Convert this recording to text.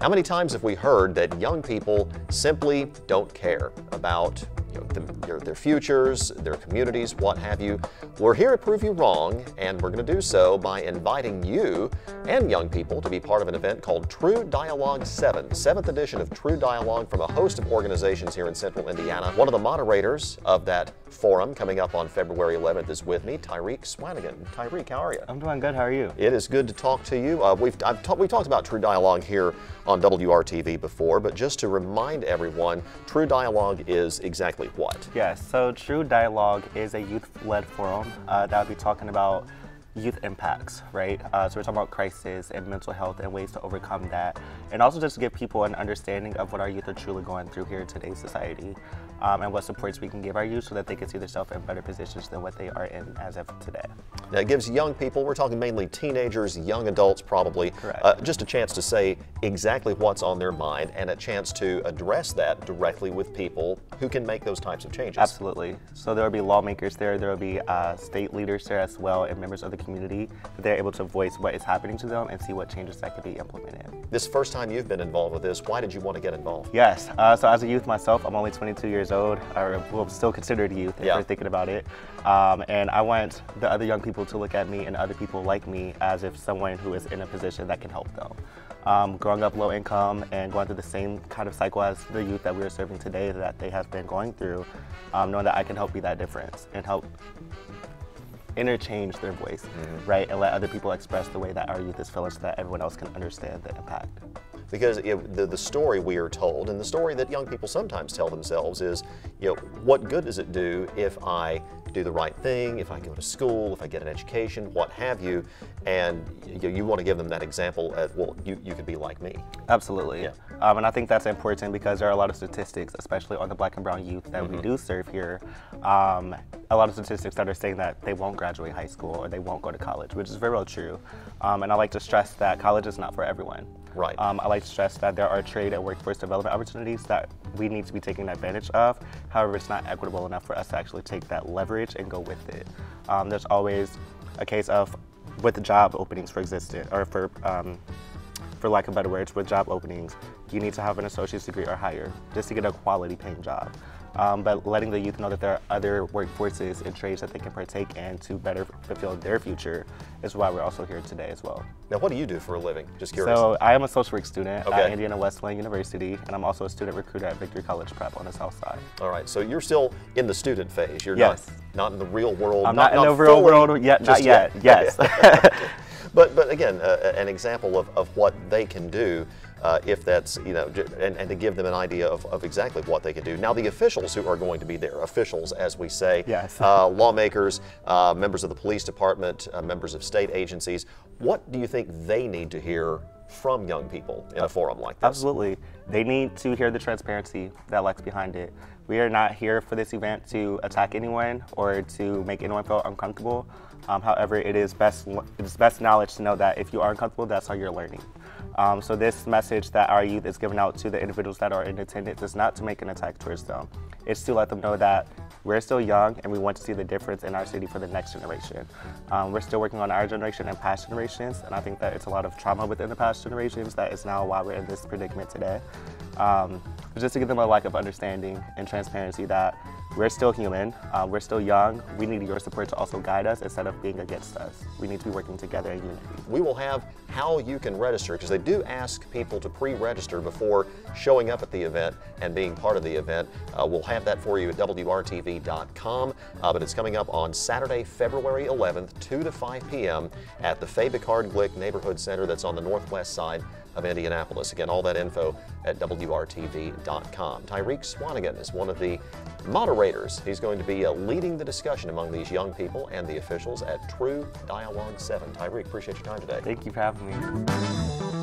How many times have we heard that young people simply don't care about their futures, their communities, what have you? We're here to prove you wrong, and we're going to do so by inviting you and young people to be part of an event called Tru Dialogue 7, 7th edition of Tru Dialogue from a host of organizations here in Central Indiana. One of the moderators of that forum coming up on February 11th is with me, Tyreek Swanigan. Tyreek, how are you? I'm doing good. How are you? It is good to talk to you. We talked about Tru Dialogue here on WRTV before, but just to remind everyone, Tru Dialogue is exactly what? Yes, so Tru Dialogue is a youth-led forum that will be talking about youth impacts, right? So we're talking about crisis and mental health and ways to overcome that, and also just to give people an understanding of what our youth are truly going through here in today's society, and what supports we can give our youth so that they can see themselves in better positions than what they are in as of today. Now, it gives young people, we're talking mainly teenagers, young adults probably, just a chance to say exactly what's on their mind and a chance to address that directly with people who can make those types of changes. Absolutely. So there will be lawmakers there will be state leaders there as well, and members of the community. They're able to voice what is happening to them and see what changes that could be implemented. This first time you've been involved with this, why did you want to get involved? Yes, so as a youth myself, I'm only 22 years old, or well, still considered a youth if you're thinking about it. And I want the other young people to look at me and other people like me as if someone who is in a position that can help them. Growing up low income and going through the same kind of cycle as the youth that we are serving today that they have been going through, knowing that I can help be that difference and help interchange their voice, right, and let other people express the way that our youth is feeling so that everyone else can understand the impact. Because the story we are told, and the story that young people sometimes tell themselves is, what good does it do if I do the right thing, if I go to school, if I get an education, what have you, and you want to give them that example at, well, you could be like me. Absolutely. Yeah. And I think that's important because there are a lot of statistics, especially on the Black and brown youth that we do serve here, a lot of statistics that are saying that they won't graduate high school or they won't go to college, which is very well true. And I like to stress that college is not for everyone. Right. I like to stress that there are trade and workforce development opportunities that we need to be taking advantage of. However, it's not equitable enough for us to actually take that leverage and go with it. There's always a case of, with the job openings for lack of better words, with job openings, you need to have an associate's degree or higher just to get a quality paying job. But letting the youth know that there are other workforces and trades that they can partake in to better fulfill their future is why we're also here today as well. Now, what do you do for a living? Just curious. So I am a social work student at Indiana Wesleyan University, and I'm also a student recruiter at Victory College Prep on the South Side. All right, so you're still in the student phase. You're not in the real world. I'm not in the real world yet, not yet, yes. But again, an example of what they can do if that's, and to give them an idea of exactly what they can do. Now, the officials who are going to be there, officials, as we say, lawmakers, members of the police department, members of state agencies, what do you think they need to hear from young people in a forum like this? Absolutely. They need to hear the transparency that lies behind it. We are not here for this event to attack anyone or to make anyone feel uncomfortable. However, it is best knowledge to know that if you are uncomfortable, that's how you're learning. So this message that our youth is giving out to the individuals that are in attendance is not to make an attack towards them. It's to let them know that we're still young and we want to see the difference in our city for the next generation. We're still working on our generation and past generations, and I think that it's a lot of trauma within the past generations that is now why we're in this predicament today. But just to give them a lack of understanding and transparency that we're still human, we're still young, we need your support to also guide us instead of being against us. We need to be working together in unity. We will have how you can register, because they do ask people to pre-register before showing up at the event and being part of the event. We'll have that for you at WRTV.com, but it's coming up on Saturday, February 11th, 2 to 5 p.m. at the Faye Glick Neighborhood Center that's on the northwest side of Indianapolis. Again, all that info at WRTV.com. Tyreek Swanigan is one of the moderators. He's going to be leading the discussion among these young people and the officials at Tru Dialogue 7. Tyreek, appreciate your time today. Thank you for having me.